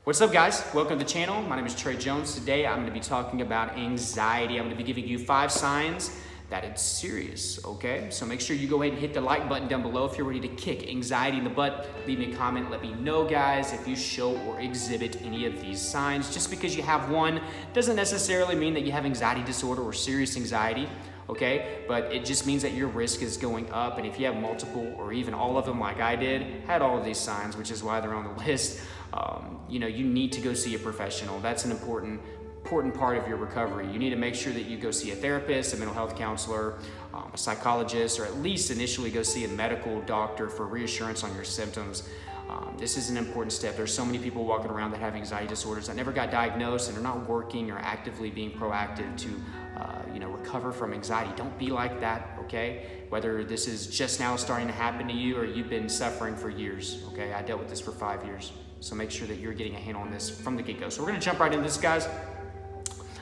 What's up, guys? Welcome to the channel. My name is Trey Jones. Today I'm going to be talking about anxiety. I'm going to be giving you 5 signs that it's serious, okay? So make sure you go ahead and hit the like button down below if you're ready to kick anxiety in the butt. Leave me a comment. Let me know, guys, if you show or exhibit any of these signs. Just because you have one doesn't necessarily mean that you have anxiety disorder or serious anxiety, okay? But it just means that your risk is going up. And if you have multiple or even all of them like I did, had all of these signs, which is why they're on the list, you need to go see a professional. That's an important part of your recovery. You need to make sure that you go see a therapist, a mental health counselor, a psychologist, or at least initially go see a medical doctor for reassurance on your symptoms. This is an important step. There's so many people walking around that have anxiety disorders that never got diagnosed and are not working or actively being proactive to recover from anxiety. Don't be like that, okay? Whether this is just now starting to happen to you or you've been suffering for years, okay? I dealt with this for 5 years. So make sure that you're getting a handle on this from the get-go. So we're gonna jump right into this, guys.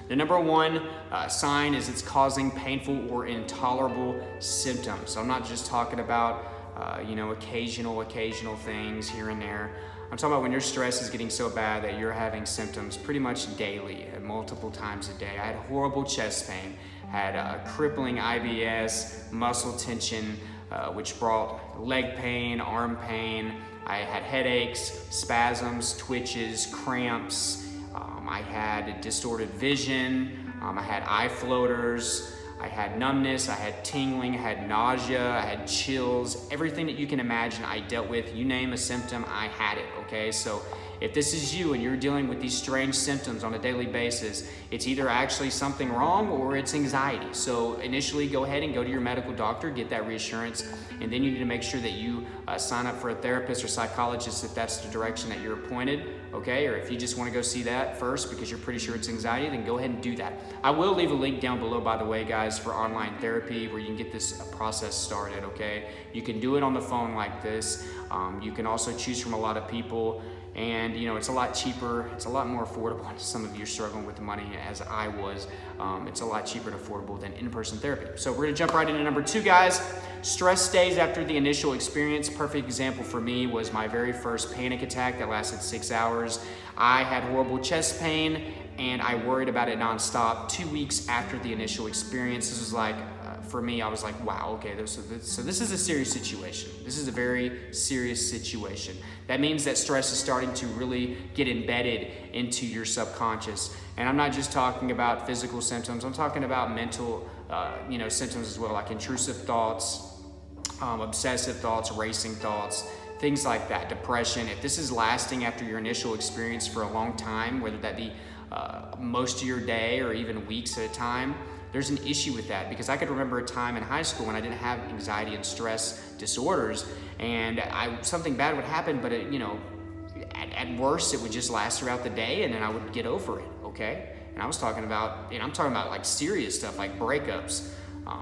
The number one sign is it's causing painful or intolerable symptoms. So I'm not just talking about, occasional things here and there. I'm talking about when your stress is getting so bad that you're having symptoms pretty much daily, multiple times a day. I had horrible chest pain, had crippling IBS, muscle tension, which brought leg pain, arm pain. I had headaches, spasms, twitches, cramps. I had distorted vision. I had eye floaters. I had numbness. I had tingling. I had nausea. I had chills. Everything that you can imagine I dealt with. You name a symptom, I had it, okay? So if this is you and you're dealing with these strange symptoms on a daily basis, it's either actually something wrong or it's anxiety. So initially go ahead and go to your medical doctor, get that reassurance, and then you need to make sure that you sign up for a therapist or psychologist if that's the direction that you're appointed, okay? Or if you just want to go see that first because you're pretty sure it's anxiety, then go ahead and do that. I will leave a link down below, by the way, guys, for online therapy where you can get this process started, okay? You can do it on the phone like this. You can also choose from a lot of people. And it's a lot cheaper, it's a lot more affordable. Some of you are struggling with the money as I was. It's a lot cheaper and affordable than in-person therapy. So we're gonna jump right into number 2, guys. Stress stays after the initial experience. Perfect example for me was my very first panic attack that lasted 6 hours. I had horrible chest pain and I worried about it nonstop. 2 weeks after the initial experience, this was like, for me, I was like, wow, okay, so this is a serious situation. This is a very serious situation. That means that stress is starting to really get embedded into your subconscious. And I'm not just talking about physical symptoms, I'm talking about mental symptoms as well, like intrusive thoughts, obsessive thoughts, racing thoughts, things like that, depression. If this is lasting after your initial experience for a long time, whether that be most of your day or even weeks at a time, there's an issue with that, because I could remember a time in high school when I didn't have anxiety and stress disorders, and something bad would happen, but at worst it would just last throughout the day, and then I would get over it, okay? And I'm talking about like serious stuff like breakups.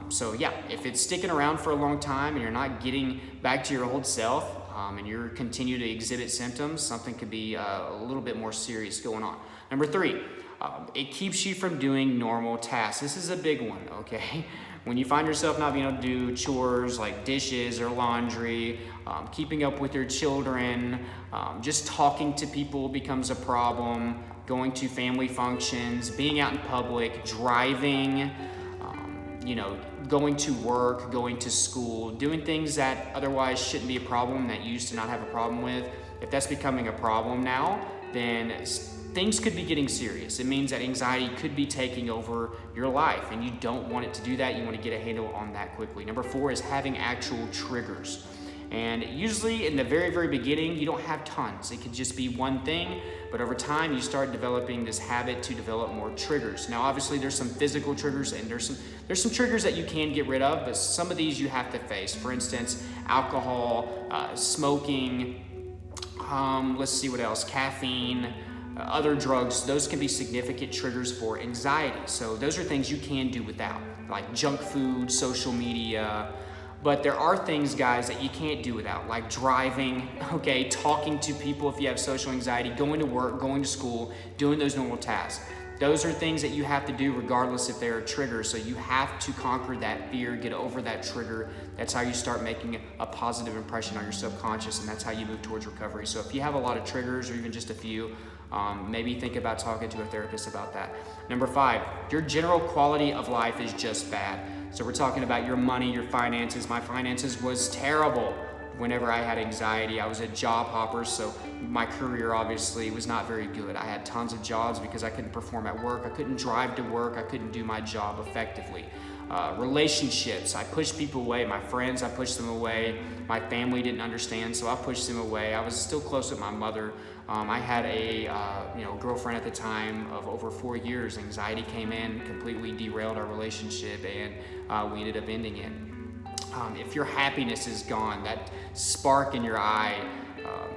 So yeah, if it's sticking around for a long time and you're not getting back to your old self, and you continue to exhibit symptoms, something could be a little bit more serious going on. Number 3, it keeps you from doing normal tasks. This is a big one, okay? When you find yourself not being able to do chores like dishes or laundry, keeping up with your children, just talking to people becomes a problem, going to family functions, being out in public, driving, going to work, going to school, doing things that otherwise shouldn't be a problem that you used to not have a problem with. If that's becoming a problem now, then things could be getting serious. It means that anxiety could be taking over your life, and you don't want it to do that. You want to get a handle on that quickly. Number 4 is having actual triggers. And usually in the very, very beginning, you don't have tons. It could just be one thing, but over time you start developing this habit to develop more triggers. Now, obviously there's some physical triggers and there's some triggers that you can get rid of, but some of these you have to face. For instance, alcohol, smoking, let's see what else, caffeine, other drugs. Those can be significant triggers for anxiety. So those are things you can do without, like junk food, social media. But there are things, guys, that you can't do without, like driving, okay, talking to people if you have social anxiety, going to work, going to school, doing those normal tasks. Those are things that you have to do regardless if they're triggers. So you have to conquer that fear, get over that trigger. That's how you start making a positive impression on your subconscious, and that's how you move towards recovery. So if you have a lot of triggers or even just a few, maybe think about talking to a therapist about that. Number 5, your general quality of life is just bad. So we're talking about your money, your finances. My finances was terrible. Whenever I had anxiety, I was a job hopper, so my career obviously was not very good. I had tons of jobs because I couldn't perform at work. I couldn't drive to work. I couldn't do my job effectively. Relationships, I pushed people away. My friends, I pushed them away. My family didn't understand, so I pushed them away. I was still close with my mother. I had a girlfriend at the time of over 4 years. Anxiety came in, completely derailed our relationship, and we ended up ending it. If your happiness is gone, that spark in your eye,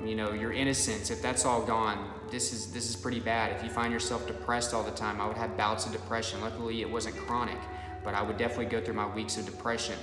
your innocence, if that's all gone, this is pretty bad. If you find yourself depressed all the time, I would have bouts of depression. Luckily, it wasn't chronic, but I would definitely go through my weeks of depression.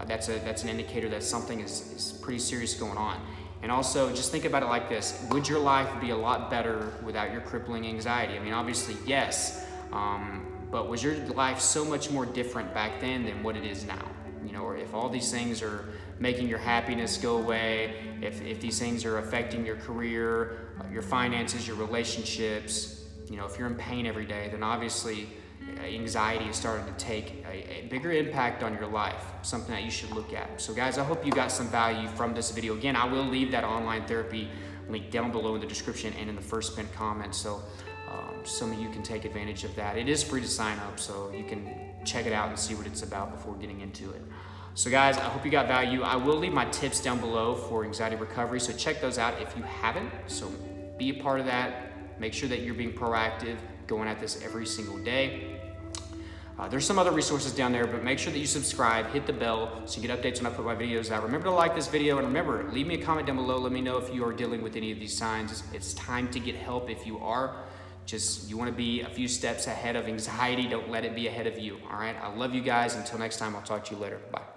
That's an indicator that something is pretty serious going on. And also, just think about it like this. Would your life be a lot better without your crippling anxiety? I mean, obviously, yes. But was your life so much more different back then than what it is now? Or if all these things are making your happiness go away, if these things are affecting your career, your finances, your relationships, if you're in pain every day, then obviously anxiety is starting to take a bigger impact on your life, something that you should look at. So guys, I hope you got some value from this video. Again, I will leave that online therapy link down below in the description and in the first pinned comment, so some of you can take advantage of that. It is free to sign up, so you can check it out and see what it's about before getting into it. So guys, I hope you got value. I will leave my tips down below for anxiety recovery, so check those out if you haven't. So be a part of that. Make sure that you're being proactive, going at this every single day. There's some other resources down there, but make sure that you subscribe, hit the bell so you get updates when I put my videos out. Remember to like this video, and remember, leave me a comment down below. Let me know if you are dealing with any of these signs. It's time to get help if you are. You want to be a few steps ahead of anxiety. Don't let it be ahead of you, all right? I love you guys. Until next time, I'll talk to you later. Bye.